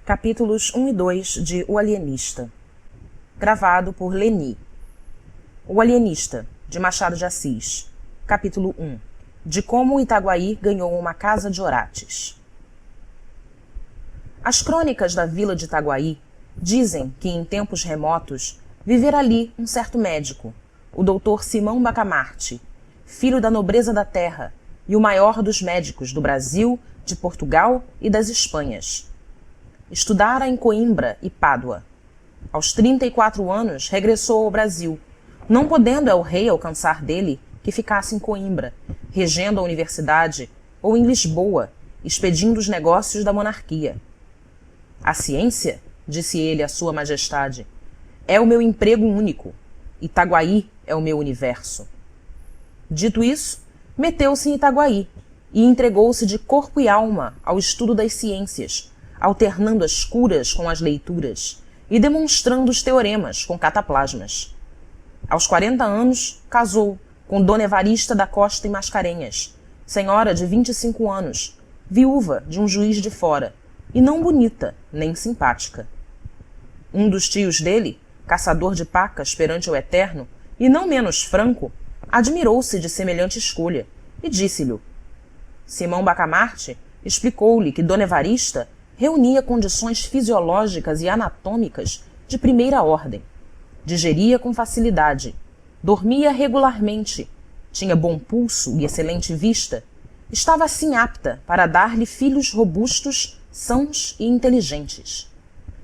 Capítulos 1 e 2 de O Alienista. Gravado por Leni. O Alienista, de Machado de Assis. Capítulo 1. De como Itaguaí ganhou uma casa de Orates. As crônicas da vila de Itaguaí dizem que, em tempos remotos, vivera ali um certo médico, o doutor Simão Bacamarte, filho da nobreza da terra e o maior dos médicos do Brasil, de Portugal e das Espanhas. Estudara em Coimbra e Pádua. Aos 34 anos regressou ao Brasil, não podendo el-rei alcançar dele que ficasse em Coimbra, regendo a universidade, ou em Lisboa, expedindo os negócios da monarquia. A ciência, disse ele à sua majestade, é o meu emprego único. Itaguaí é o meu universo. Dito isso, meteu-se em Itaguaí e entregou-se de corpo e alma ao estudo das ciências, alternando as curas com as leituras e demonstrando os teoremas com cataplasmas. Aos 40 anos, casou com Dona Evarista da Costa e Mascarenhas, senhora de 25 anos, viúva de um juiz de fora, e não bonita nem simpática. Um dos tios dele, caçador de pacas perante o Eterno, e não menos franco, admirou-se de semelhante escolha e disse-lhe: Simão Bacamarte explicou-lhe que Dona Evarista reunia condições fisiológicas e anatômicas de primeira ordem. Digeria com facilidade, dormia regularmente, tinha bom pulso e excelente vista, estava assim apta para dar-lhe filhos robustos, sãos e inteligentes.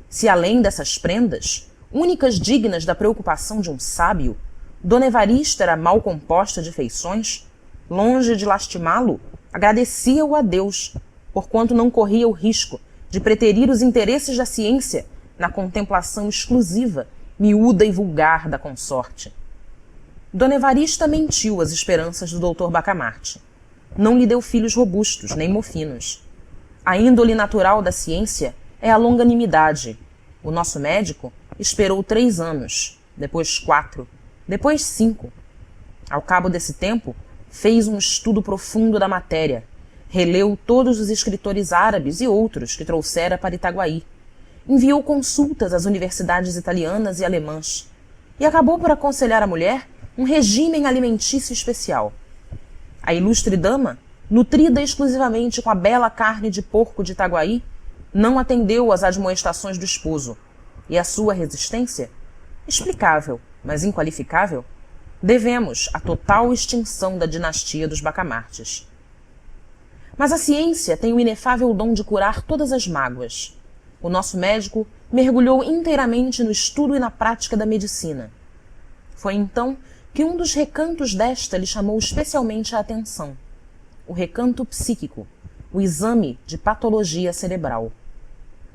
Se além dessas prendas, únicas dignas da preocupação de um sábio, Dona Evarista era mal composta de feições, longe de lastimá-lo, agradecia-o a Deus, porquanto não corria o risco de preterir os interesses da ciência na contemplação exclusiva, miúda e vulgar da consorte. Dona Evarista mentiu às esperanças do doutor Bacamarte. Não lhe deu filhos robustos, nem mofinos. A índole natural da ciência é a longanimidade. O nosso médico esperou 3 anos, depois 4, depois 5. Ao cabo desse tempo, fez um estudo profundo da matéria, releu todos os escritores árabes e outros que trouxera para Itaguaí, enviou consultas às universidades italianas e alemãs e acabou por aconselhar à mulher um regime alimentício especial. A ilustre dama, nutrida exclusivamente com a bela carne de porco de Itaguaí, não atendeu às admoestações do esposo, e a sua resistência, explicável, mas inqualificável, devemos à total extinção da dinastia dos Bacamartes. Mas a ciência tem o inefável dom de curar todas as mágoas. O nosso médico mergulhou inteiramente no estudo e na prática da medicina. Foi então que um dos recantos desta lhe chamou especialmente a atenção: o recanto psíquico, o exame de patologia cerebral.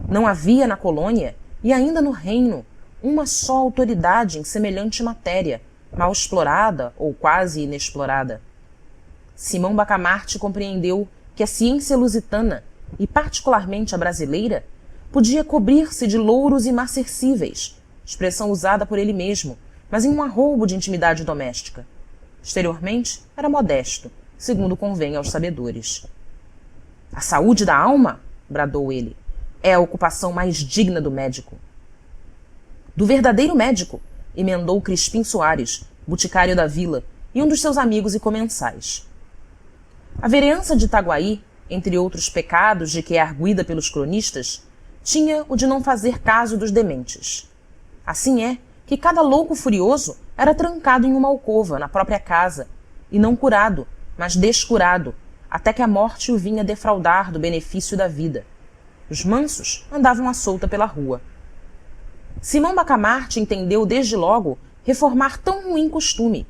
Não havia na colônia, e ainda no reino, uma só autoridade em semelhante matéria, mal explorada ou quase inexplorada. Simão Bacamarte compreendeu que a ciência lusitana, e particularmente a brasileira, podia cobrir-se de louros imarcessíveis, expressão usada por ele mesmo, mas em um arroubo de intimidade doméstica. Exteriormente, era modesto, segundo convém aos sabedores. A saúde da alma, bradou ele, é a ocupação mais digna do médico. Do verdadeiro médico, emendou Crispim Soares, boticário da vila, e um dos seus amigos e comensais. A vereança de Itaguaí, entre outros pecados de que é arguida pelos cronistas, tinha o de não fazer caso dos dementes. Assim é que cada louco furioso era trancado em uma alcova na própria casa, e não curado, mas descurado, até que a morte o vinha defraudar do benefício da vida. Os mansos andavam à solta pela rua. Simão Bacamarte entendeu desde logo reformar tão ruim costume.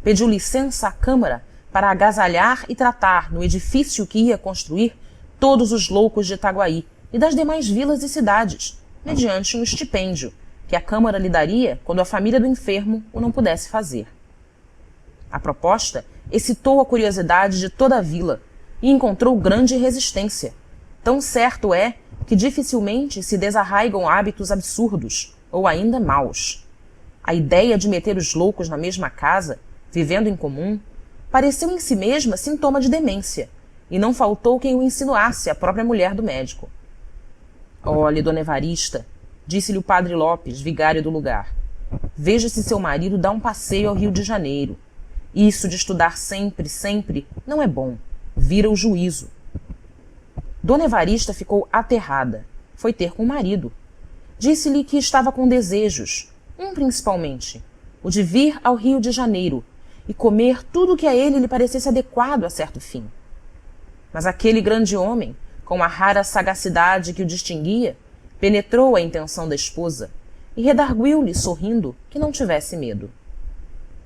Pediu licença à Câmara para agasalhar e tratar no edifício que ia construir todos os loucos de Itaguaí e das demais vilas e cidades, mediante um estipêndio, que a Câmara lhe daria quando a família do enfermo o não pudesse fazer. A proposta excitou a curiosidade de toda a vila e encontrou grande resistência. Tão certo é que dificilmente se desarraigam hábitos absurdos, ou ainda maus. A ideia de meter os loucos na mesma casa, vivendo em comum, pareceu em si mesma sintoma de demência, e não faltou quem o insinuasse à própria mulher do médico. Olhe, dona Evarista, disse-lhe o padre Lopes, vigário do lugar. Veja se seu marido dá um passeio ao Rio de Janeiro. Isso de estudar sempre, sempre, não é bom. Vira o juízo. Dona Evarista ficou aterrada. Foi ter com o marido. Disse-lhe que estava com desejos, um principalmente, o de vir ao Rio de Janeiro e comer tudo o que a ele lhe parecesse adequado a certo fim. Mas aquele grande homem, com a rara sagacidade que o distinguia, penetrou a intenção da esposa e redarguiu-lhe, sorrindo, que não tivesse medo.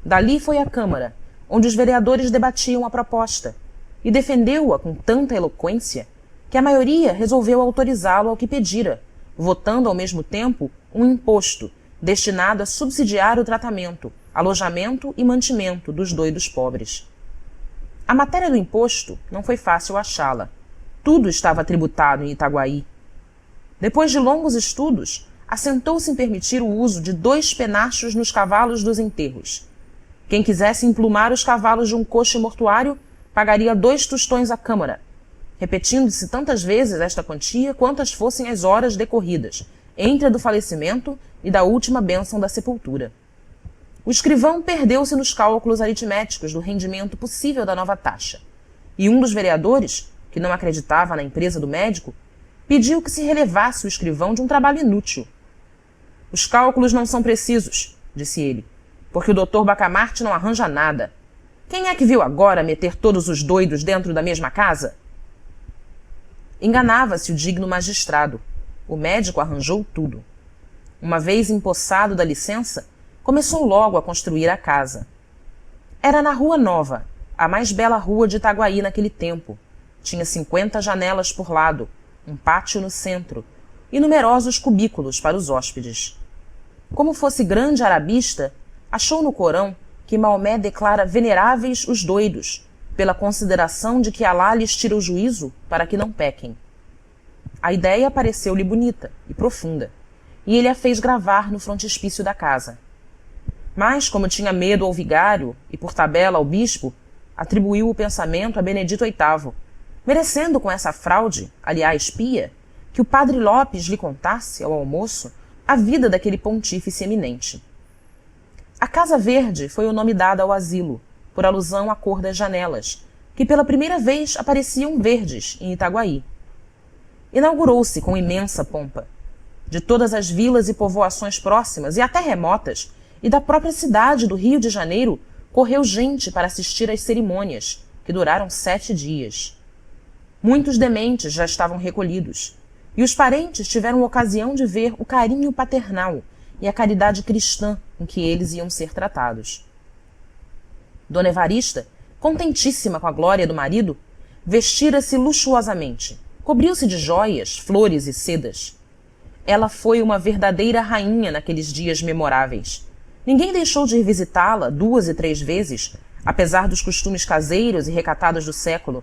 Dali foi à Câmara, onde os vereadores debatiam a proposta, e defendeu-a com tanta eloquência que a maioria resolveu autorizá-lo ao que pedira, votando ao mesmo tempo um imposto destinado a subsidiar o tratamento, alojamento e mantimento dos doidos pobres. A matéria do imposto não foi fácil achá-la. Tudo estava tributado em Itaguaí. Depois de longos estudos, assentou-se em permitir o uso de 2 penachos nos cavalos dos enterros. Quem quisesse emplumar os cavalos de um coche mortuário pagaria 2 tostões à Câmara, repetindo-se tantas vezes esta quantia quantas fossem as horas decorridas entre a do falecimento e da última bênção da sepultura. O escrivão perdeu-se nos cálculos aritméticos do rendimento possível da nova taxa, e um dos vereadores, que não acreditava na empresa do médico, pediu que se relevasse o escrivão de um trabalho inútil. Os cálculos não são precisos, disse ele, porque o Dr. Bacamarte não arranja nada. Quem é que viu agora meter todos os doidos dentro da mesma casa? Enganava-se o digno magistrado. O médico arranjou tudo. Uma vez empossado da licença, começou logo a construir a casa. Era na Rua Nova, a mais bela rua de Itaguaí naquele tempo. Tinha 50 janelas por lado, um pátio no centro e numerosos cubículos para os hóspedes. Como fosse grande arabista, achou no Corão que Maomé declara veneráveis os doidos, pela consideração de que Alá lhes tira o juízo para que não pequem. A ideia pareceu-lhe bonita e profunda, e ele a fez gravar no frontispício da casa. Mas, como tinha medo ao vigário e, por tabela, ao bispo, atribuiu o pensamento a Benedito VIII, merecendo com essa fraude, aliás pia, que o padre Lopes lhe contasse, ao almoço, a vida daquele pontífice eminente. A Casa Verde foi o nome dado ao asilo, por alusão à cor das janelas, que pela primeira vez apareciam verdes em Itaguaí. Inaugurou-se com imensa pompa. De todas as vilas e povoações próximas e até remotas, e da própria cidade do Rio de Janeiro, correu gente para assistir às cerimônias, que duraram 7 dias. Muitos dementes já estavam recolhidos, e os parentes tiveram ocasião de ver o carinho paternal e a caridade cristã com que eles iam ser tratados. Dona Evarista, contentíssima com a glória do marido, vestira-se luxuosamente, cobriu-se de jóias, flores e sedas. Ela foi uma verdadeira rainha naqueles dias memoráveis. Ninguém deixou de ir visitá-la 2 e 3 vezes, apesar dos costumes caseiros e recatados do século,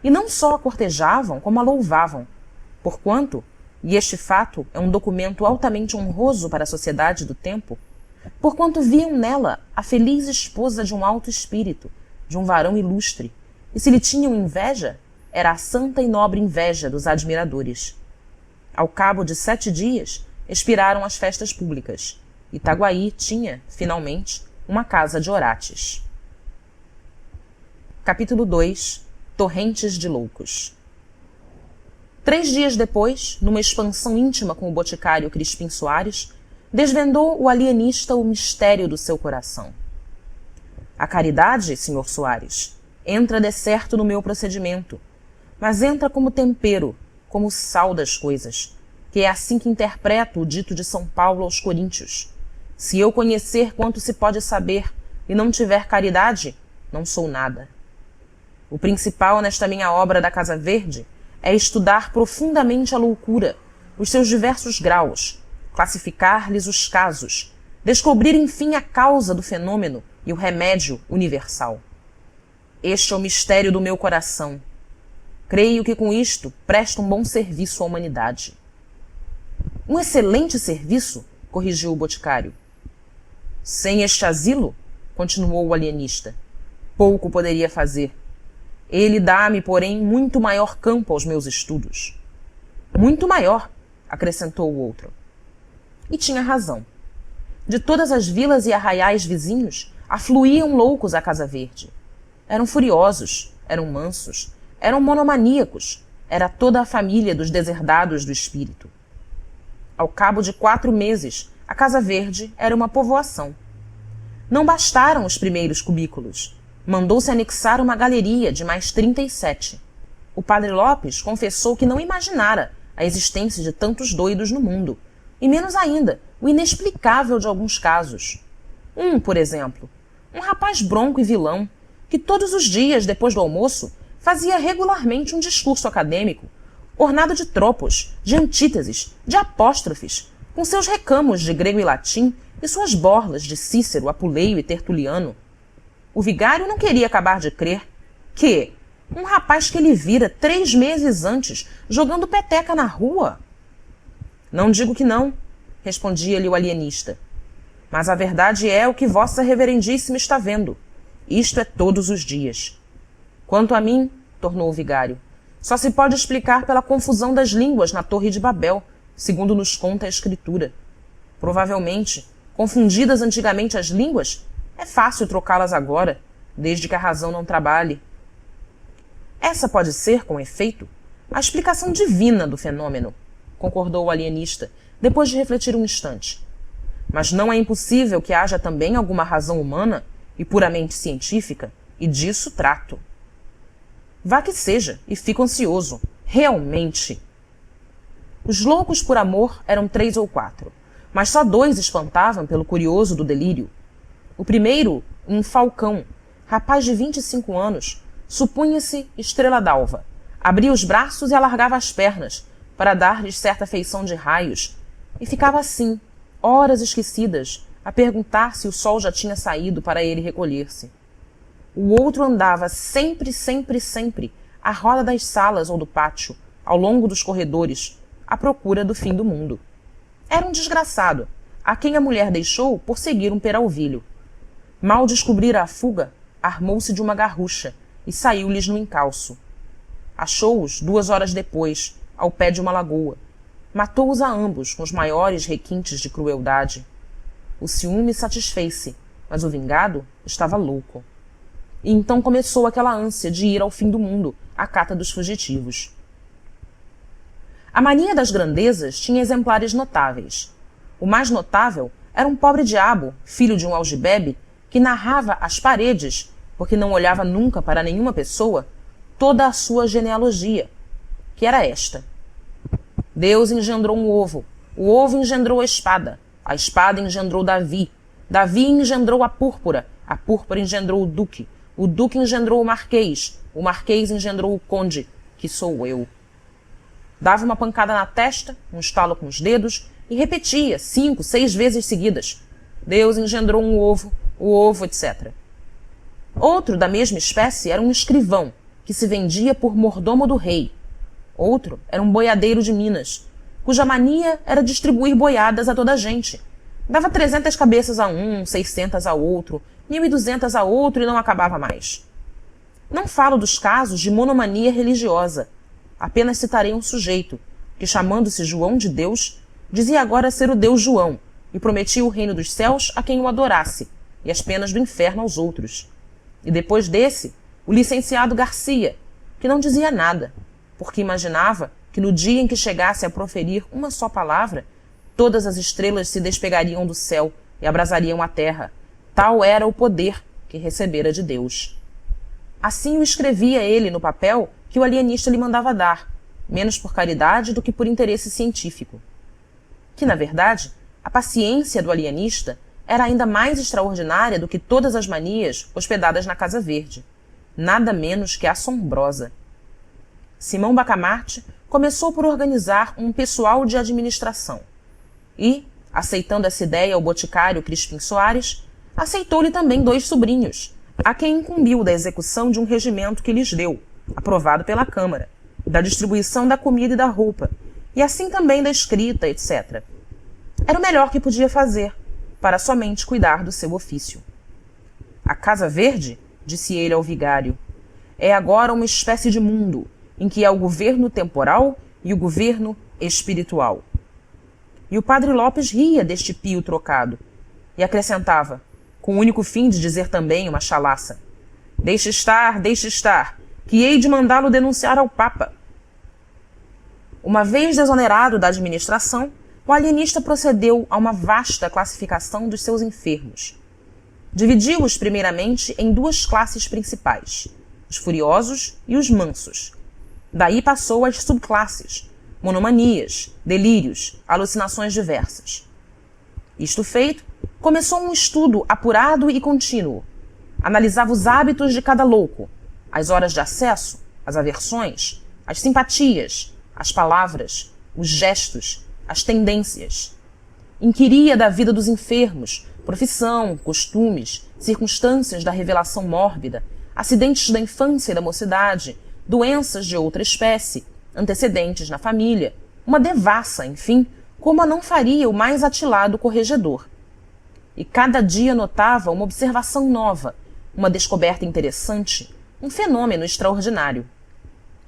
e não só a cortejavam, como a louvavam, porquanto, e este fato é um documento altamente honroso para a sociedade do tempo, porquanto viam nela a feliz esposa de um alto espírito, de um varão ilustre, e se lhe tinham inveja, era a santa e nobre inveja dos admiradores. Ao cabo de 7 dias, expiraram as festas públicas. Itaguaí tinha, finalmente, uma casa de orates. Capítulo 2. Torrentes de loucos. 3 dias depois, numa expansão íntima com o boticário Crispim Soares, desvendou o alienista o mistério do seu coração. A caridade, Sr. Soares, entra decerto no meu procedimento, mas entra como tempero, como sal das coisas, que é assim que interpreto o dito de São Paulo aos Coríntios. Se eu conhecer quanto se pode saber e não tiver caridade, não sou nada. O principal nesta minha obra da Casa Verde é estudar profundamente a loucura, os seus diversos graus, classificar-lhes os casos, descobrir enfim a causa do fenômeno e o remédio universal. Este é o mistério do meu coração. Creio que com isto presto um bom serviço à humanidade. Um excelente serviço, corrigiu o boticário. Sem este asilo, continuou o alienista, pouco poderia fazer. Ele dá-me, porém, muito maior campo aos meus estudos. Muito maior, acrescentou o outro. E tinha razão. De todas as vilas e arraiais vizinhos, afluíam loucos à Casa Verde. Eram furiosos, eram mansos, eram monomaníacos, era toda a família dos deserdados do espírito. Ao cabo de 4 meses, a Casa Verde era uma povoação. Não bastaram os primeiros cubículos. Mandou-se anexar uma galeria de mais 37. O padre Lopes confessou que não imaginara a existência de tantos doidos no mundo, e menos ainda o inexplicável de alguns casos. Por exemplo, um rapaz bronco e vilão, que todos os dias, depois do almoço, fazia regularmente um discurso acadêmico, ornado de tropos, de antíteses, de apóstrofes, com seus recamos de grego e latim e suas borlas de Cícero, Apuleio e Tertuliano. O vigário não queria acabar de crer que um rapaz que ele vira 3 meses antes jogando peteca na rua. Não digo que não, respondia-lhe o alienista. Mas a verdade é o que vossa reverendíssima está vendo. Isto é todos os dias. Quanto a mim, tornou o vigário, só se pode explicar pela confusão das línguas na Torre de Babel, segundo nos conta a Escritura. Provavelmente, confundidas antigamente as línguas, é fácil trocá-las agora, desde que a razão não trabalhe. Essa pode ser, com efeito, a explicação divina do fenômeno, concordou o alienista, depois de refletir um instante. Mas não é impossível que haja também alguma razão humana e puramente científica, e disso trato. Vá que seja, e fico ansioso. Realmente. Os loucos por amor eram 3 ou 4, mas só 2 espantavam pelo curioso do delírio. O primeiro, um falcão, rapaz de 25 anos, supunha-se estrela d'alva. Abria os braços e alargava as pernas, para dar-lhes certa feição de raios, e ficava assim, horas esquecidas, a perguntar se o sol já tinha saído para ele recolher-se. O outro andava sempre, à roda das salas ou do pátio, ao longo dos corredores, à procura do fim do mundo. Era um desgraçado, a quem a mulher deixou por seguir um peralvilho. Mal descobrira a fuga, armou-se de uma garrucha e saiu-lhes no encalço. Achou-os 2 horas depois, ao pé de uma lagoa. Matou-os a ambos com os maiores requintes de crueldade. O ciúme satisfez-se, mas o vingado estava louco. E então começou aquela ânsia de ir ao fim do mundo, à cata dos fugitivos. A mania das grandezas tinha exemplares notáveis. O mais notável era um pobre diabo, filho de um algibebe, que narrava às paredes, porque não olhava nunca para nenhuma pessoa, toda a sua genealogia, que era esta. Deus engendrou um ovo, o ovo engendrou a espada engendrou Davi engendrou a púrpura engendrou o duque engendrou o marquês engendrou o conde, que sou eu. Dava uma pancada na testa, um estalo com os dedos, e repetia 5, 6 vezes seguidas. Deus engendrou um ovo, o ovo, etc. Outro da mesma espécie era um escrivão, que se vendia por mordomo do rei. Outro era um boiadeiro de Minas, cuja mania era distribuir boiadas a toda a gente. Dava 300 cabeças a um, 600 a outro, 1.200 a outro e não acabava mais. Não falo dos casos de monomania religiosa. Apenas citarei um sujeito, que chamando-se João de Deus, dizia agora ser o Deus João, e prometia o reino dos céus a quem o adorasse, e as penas do inferno aos outros. E depois desse, o licenciado Garcia, que não dizia nada, porque imaginava que no dia em que chegasse a proferir uma só palavra, todas as estrelas se despegariam do céu e abrasariam a terra. Tal era o poder que recebera de Deus. Assim o escrevia ele no papel que o alienista lhe mandava dar, menos por caridade do que por interesse científico. Que, na verdade, a paciência do alienista era ainda mais extraordinária do que todas as manias hospedadas na Casa Verde, nada menos que assombrosa. Simão Bacamarte começou por organizar um pessoal de administração e, aceitando essa ideia ao boticário Crispim Soares, aceitou-lhe também 2 sobrinhos, a quem incumbiu da execução de um regimento que lhes deu, aprovado pela Câmara, da distribuição da comida e da roupa, e assim também da escrita, etc. Era o melhor que podia fazer, para somente cuidar do seu ofício. A Casa Verde, disse ele ao vigário, é agora uma espécie de mundo, em que há o governo temporal e o governo espiritual. e o padre Lopes ria deste pio trocado. E acrescentava, com o único fim de dizer também uma chalaça: deixe estar, que hei de mandá-lo denunciar ao Papa. Uma vez desonerado da administração, o alienista procedeu a uma vasta classificação dos seus enfermos. Dividiu-os primeiramente em duas classes principais, os furiosos e os mansos. Daí passou às subclasses, monomanias, delírios, alucinações diversas. Isto feito, começou um estudo apurado e contínuo. Analisava os hábitos de cada louco, as horas de acesso, as aversões, as simpatias, as palavras, os gestos, as tendências. Inquiria da vida dos enfermos, profissão, costumes, circunstâncias da revelação mórbida, acidentes da infância e da mocidade, doenças de outra espécie, antecedentes na família, uma devassa, enfim, como a não faria o mais atilado corregedor. E cada dia notava uma observação nova, uma descoberta interessante, um fenômeno extraordinário.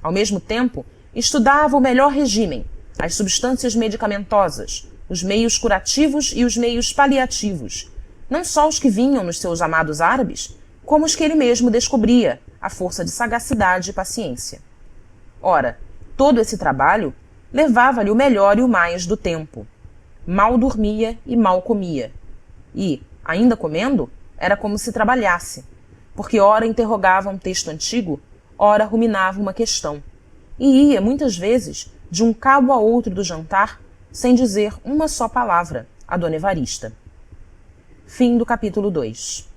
Ao mesmo tempo, estudava o melhor regime, as substâncias medicamentosas, os meios curativos e os meios paliativos, não só os que vinham nos seus amados árabes, como os que ele mesmo descobria, à força de sagacidade e paciência. Ora, todo esse trabalho levava-lhe o melhor e o mais do tempo. Mal dormia e mal comia. E, ainda comendo, era como se trabalhasse, porque ora interrogava um texto antigo, ora ruminava uma questão, e ia, muitas vezes, de um cabo a outro do jantar, sem dizer uma só palavra a Dona Evarista. Fim do capítulo 2.